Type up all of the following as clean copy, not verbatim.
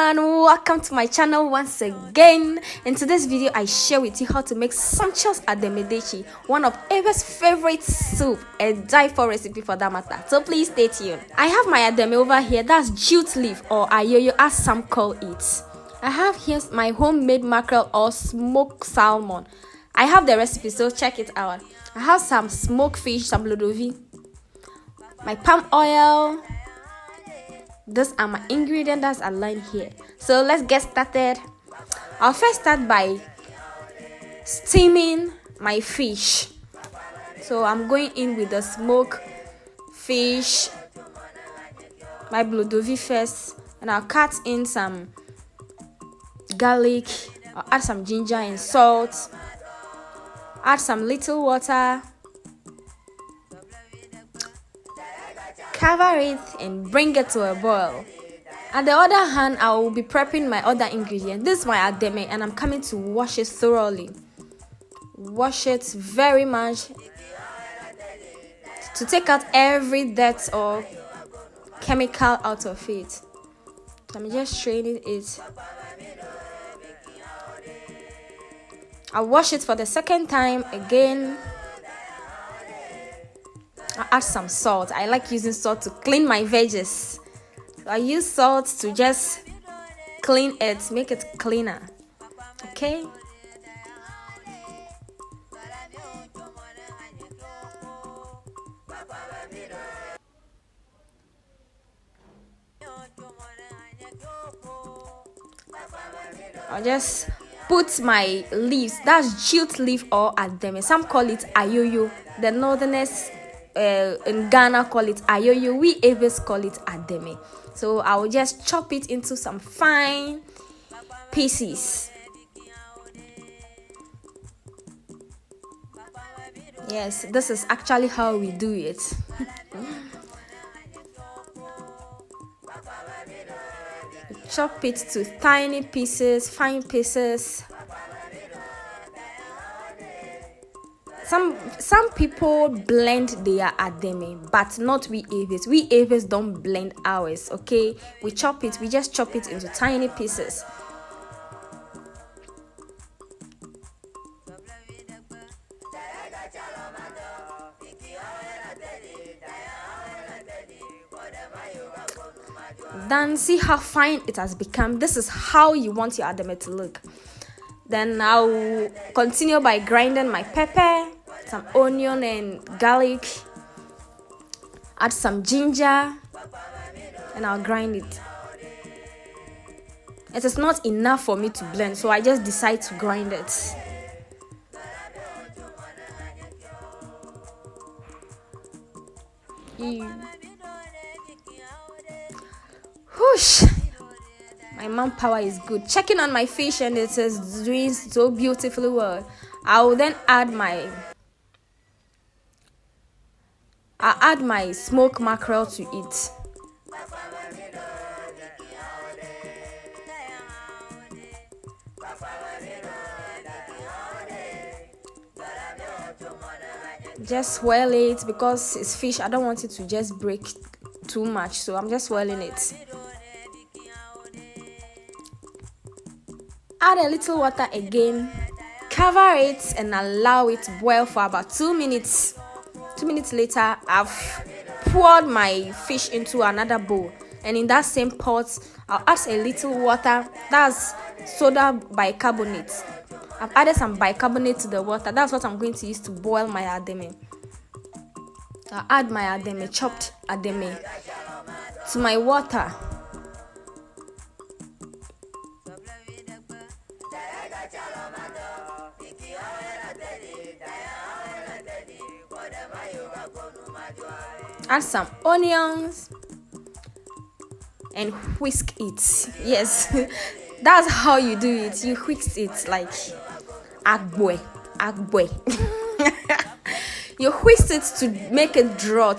everyone, welcome to my channel once again. In today's video I share with you how to make sumptuous Ademe detsi, one of Ewes' favorite soup, a die-for recipe for that matter, so please stay tuned. I have my Ademe over here, that's jute leaf or Ayoyo as some call it. I have here my homemade mackerel or smoked salmon. I have the recipe, so check it out. I have some smoked fish, some lodovi, my palm oil. These are my ingredients that's aligned here. So let's get started. I'll first start by steaming my fish. So I'm going in with the smoked fish, my blodovi first, and I'll cut in some garlic. I'll add some ginger and salt. Add some little water. Cover it and bring it to a boil. On the other hand, I will be prepping my other ingredient. This is my Ademe and I'm coming to wash it thoroughly. Wash it very much to take out every dirt or chemical out of it. So I'm just straining it. I'll wash it for the second time again. I add some salt. I like using salt to clean my veggies. So I use salt to just clean it, make it cleaner. Okay? I'll just put my leaves, that's jute leaf or Ademe. Some call it Ayoyo. The northerners in Ghana call it Ayoyo. We Ewes call it Ademe. So I will just chop it into some fine pieces. Yes, this is actually how we do it. Chop it to tiny pieces, fine pieces. Some people blend their Ademe, but not we Ewes. We Ewes don't blend ours, okay? We just chop it into tiny pieces. Then see how fine it has become. This is how you want your Ademe to look. Then I'll continue by grinding my pepper, some onion and garlic, add some ginger, and I'll grind it. It is not enough for me to blend, so I just decide to grind it. Whoosh! My manpower is good. Checking on my fish and it is doing so beautifully well. I will then add my smoked mackerel to it. Just swirl it because it's fish. I don't want it to just break too much, so I'm just swirling it. Add a little water again, cover it and allow it to boil for about 2 minutes. 2 minutes later, I've poured my fish into another bowl, and in that same pot I'll add a little water, that's soda bicarbonate. I've added some bicarbonate to the water. That's what I'm going to use to boil my Ademe. I'll add my Ademe, chopped Ademe, to my water. Add some onions and whisk it. Yes, that's how you do it. You whisk it like agboy. You whisk it to make it draw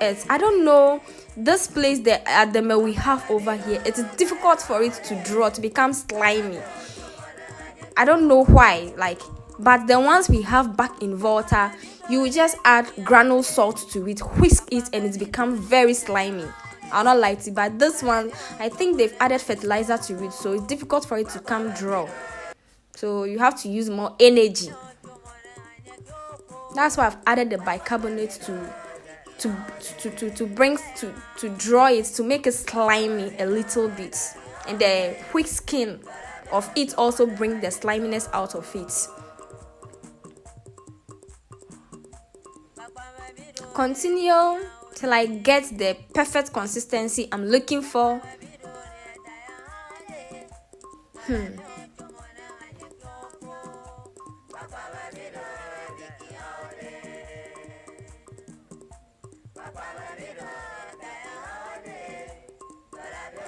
it. I don't know, this place the Ademe we have over here, it is difficult for it to draw, to become slimy. I don't know why, but the ones we have back in Volta, you just add granule salt to it, whisk it, and it becomes very slimy. I'll not lie to you, but this one, I think they've added fertilizer to it, so it's difficult for it to come dry. So you have to use more energy. That's why I've added the bicarbonate to draw it, to make it slimy a little bit, and the whisking of it also bring the sliminess out of it. Continue till I get the perfect consistency I'm looking for.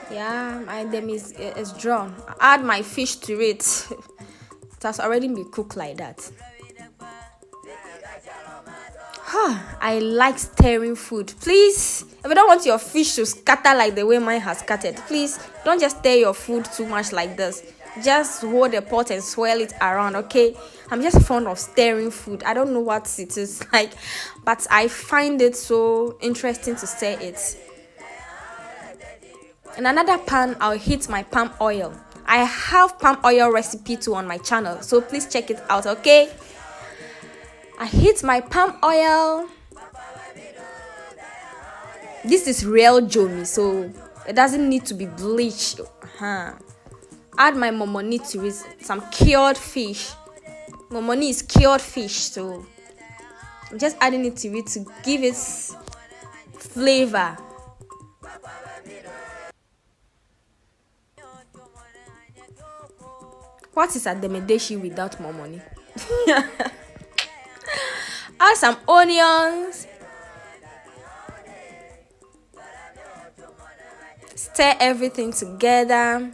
Yeah, my Ademe is drawn. Add my fish to it. It has already been cooked like that. I like stirring food. Please, if you don't want your fish to scatter like the way mine has scattered, please don't just stir your food too much like this. Just hold the pot and swirl it around, okay? I'm just fond of stirring food. I don't know what it is like, but I find it so interesting to stir it. In another pan, I'll heat my palm oil. I have palm oil recipe too on my channel, so please check it out, okay? I heat my palm oil. This is real jomi, so it doesn't need to be bleached. Add my momoni to it, some cured fish. Momoni is cured fish, so I'm just adding it to it to give it flavor. What is Ademe deshi without momoni? Add some onions. Stir everything together.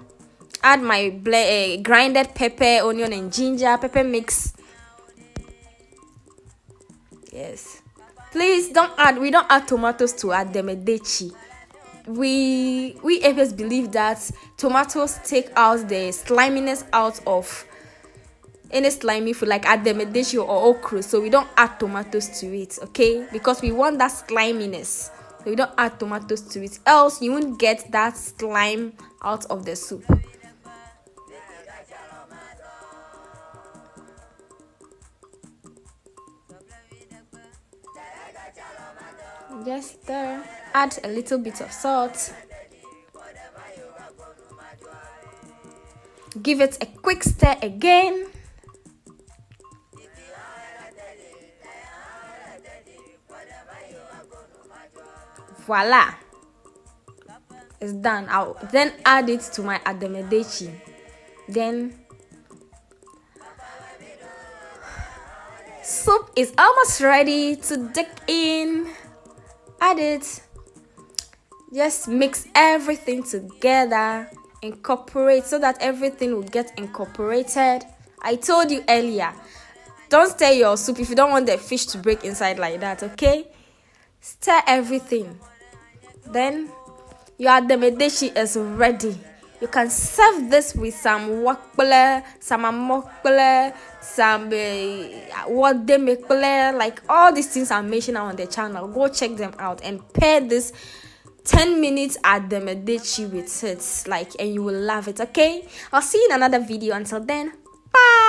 Add my grinded pepper, onion and ginger, pepper mix. Yes. Please we don't add tomatoes to Ademe deshi. We Ewes believe that tomatoes take out the sliminess out of any slimy food like Ademe deshi or okra, so we don't add tomatoes to it, okay? Because we want that sliminess, so we don't add tomatoes to it, else you won't get that slime out of the soup. Just stir. Add a little bit of salt. Give it a quick stir again. Voila, it's done. I'll then add it to my Ademe deshi. Then soup is almost ready to dip in. Add it. Just mix everything together. Incorporate so that everything will get incorporated. I told you earlier, don't stir your soup if you don't want the fish to break inside like that, okay? Stir everything. Then your Ademe deshi is ready. You can serve this with some wakbele, some amokbele, some wademekbele, like all these things I'm mentioning on the channel. Go check them out and pair this 10 minutes Ademe deshi with it, and you will love it, okay? I'll see you in another video. Until then, bye.